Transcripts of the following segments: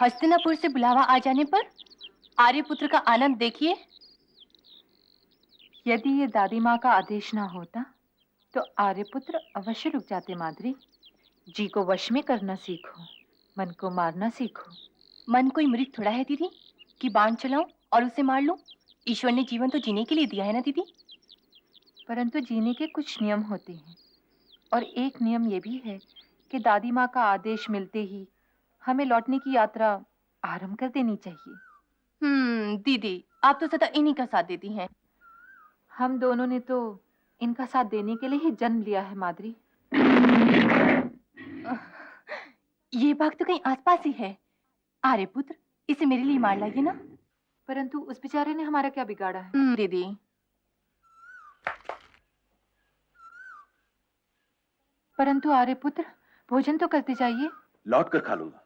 हस्तिनापुर से बुलावा आ जाने पर आर्यपुत्र का आनंद देखिए। यदि ये दादी माँ का आदेश ना होता तो आर्यपुत्र अवश्य रुक जाते। माद्री, जी को वश में करना सीखो, मन को मारना सीखो। मन कोई मृग थोड़ा है दीदी कि बाण चलाऊं और उसे मार लूं। ईश्वर ने जीवन तो जीने के लिए दिया है ना दीदी। परंतु जीने के कुछ नियम होते हैं, और एक नियम ये भी है कि दादी माँ का आदेश मिलते ही हमें लौटने की यात्रा आरंभ कर देनी चाहिए। दीदी, आप तो सदा इन्हीं का साथ देती हैं। हम दोनों ने तो इनका साथ देने के लिए ही जन्म लिया है माद्री। ये बात तो कहीं आसपास ही है। आर्यपुत्र, इसे मेरे लिए मार लाइए ना। परंतु उस बेचारे ने हमारा क्या बिगाड़ा है? दीदी, परंतु आर्यपुत्र, भोजन तो करते जाइए। लौट कर खा लूंगा।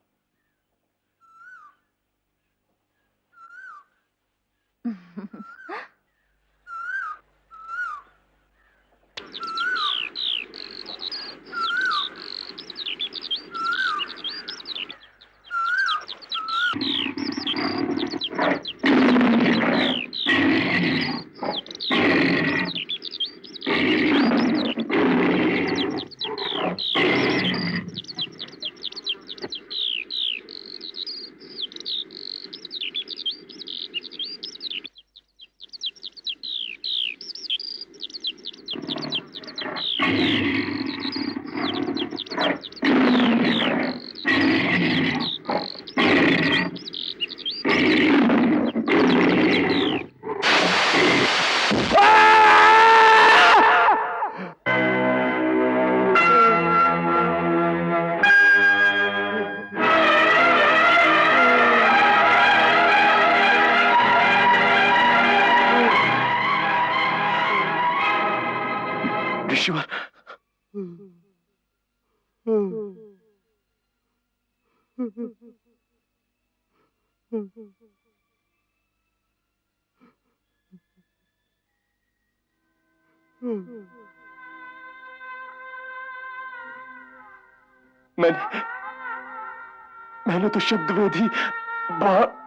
मैंने तो शब्द वेदी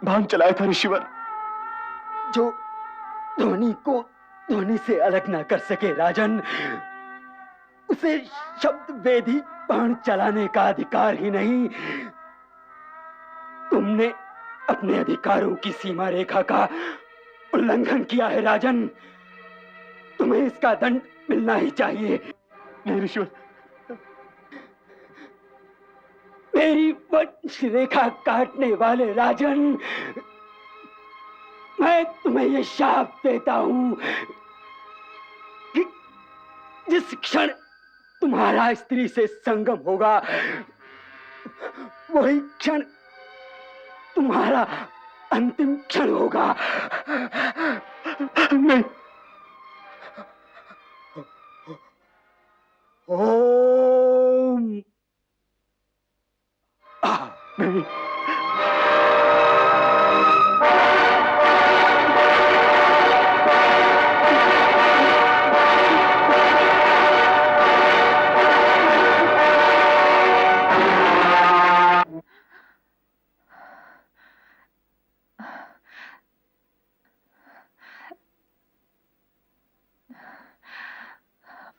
बाण चलाया था ऋषिवर, जो ध्वनि को ध्वनि से अलग ना कर सके राजन, उसे शब्द वेदी बाण चलाने का अधिकार ही नहीं। तुमने अपने अधिकारों की सीमा रेखा का उल्लंघन किया है राजन, तुम्हें इसका दंड मिलना ही चाहिए। नहीं ऋषिवर, मेरी वंश रेखा काटने वाले राजन, मैं तुम्हें यह शाप देता हूं कि जिस क्षण तुम्हारा स्त्री से संगम होगा, वही क्षण तुम्हारा अंतिम क्षण होगा। नहीं। ओम। नहीं।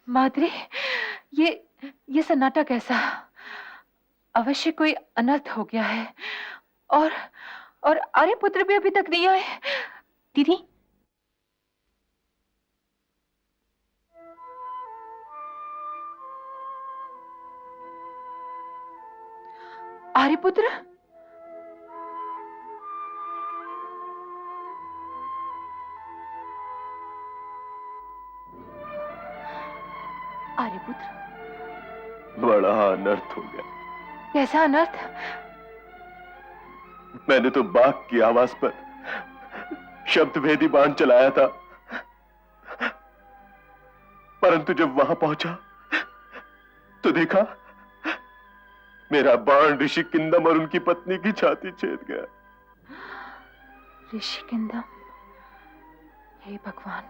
माद्री, ये सन्नाटा कैसा? अवश्य कोई अनर्थ हो गया है। और आर्यपुत्र भी अभी तक नहीं आए। दीदी, आर्यपुत्र, आर्यपुत्र, बड़ा अनर्थ हो गया। कैसा अनर्थ? मैंने तो बाघ की आवाज पर शब्द भेदी बाण चलाया था, परंतु जब वहां पहुंचा तो देखा मेरा बाण ऋषि किंदम और उनकी पत्नी की छाती छेद गया। ऋषिकंदम, हे भगवान।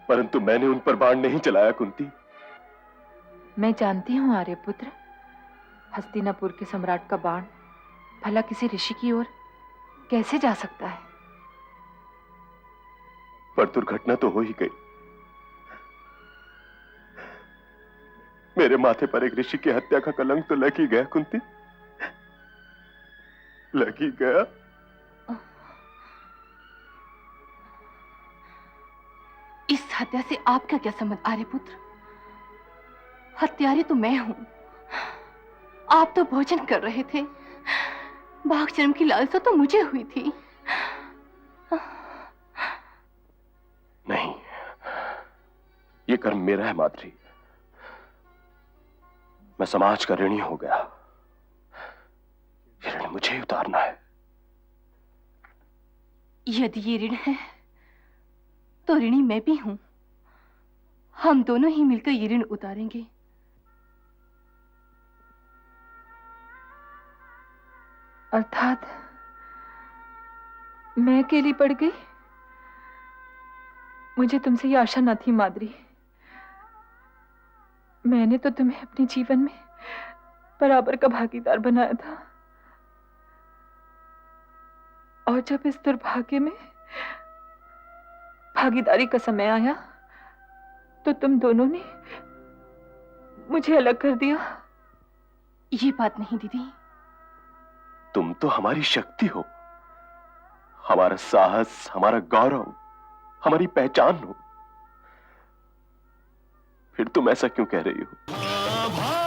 परंतु मैंने उन पर बाण नहीं चलाया कुंती। मैं जानती हूँ आर्यपुत्र, हस्तिनापुर के सम्राट का बाण भला किसी ऋषि की ओर कैसे जा सकता है? पर दुर्घटना तो हो ही गई। मेरे माथे पर एक ऋषि की हत्या का कलंक तो लग ही गया कुंती, लग ही गया। इस हत्या से आपका क्या संबंध आर्यपुत्र? हत्यारी तो मैं हूं। आप तो भोजन कर रहे थे, बाघ जन्म की लालसा तो मुझे हुई थी। नहीं, ये कर्म मेरा है माद्री। मैं समाज का ऋणी हो गया। ये ऋण मुझे ही उतारना है। यदि ये ऋण है तो ऋणी मैं भी हूं। हम दोनों ही मिलकर ये ऋण उतारेंगे। अर्थात मैं अकेली पड़ गई? मुझे तुमसे ये आशा न थी माद्री। मैंने तो तुम्हें अपने जीवन में बराबर का भागीदार बनाया था, और जब इस दुर्भाग्य में भागीदारी का समय आया तो तुम दोनों ने मुझे अलग कर दिया। ये बात नहीं दीदी। तुम तो हमारी शक्ति हो, हमारा साहस, हमारा गौरव, हमारी पहचान हो। फिर तुम ऐसा क्यों कह रही हो?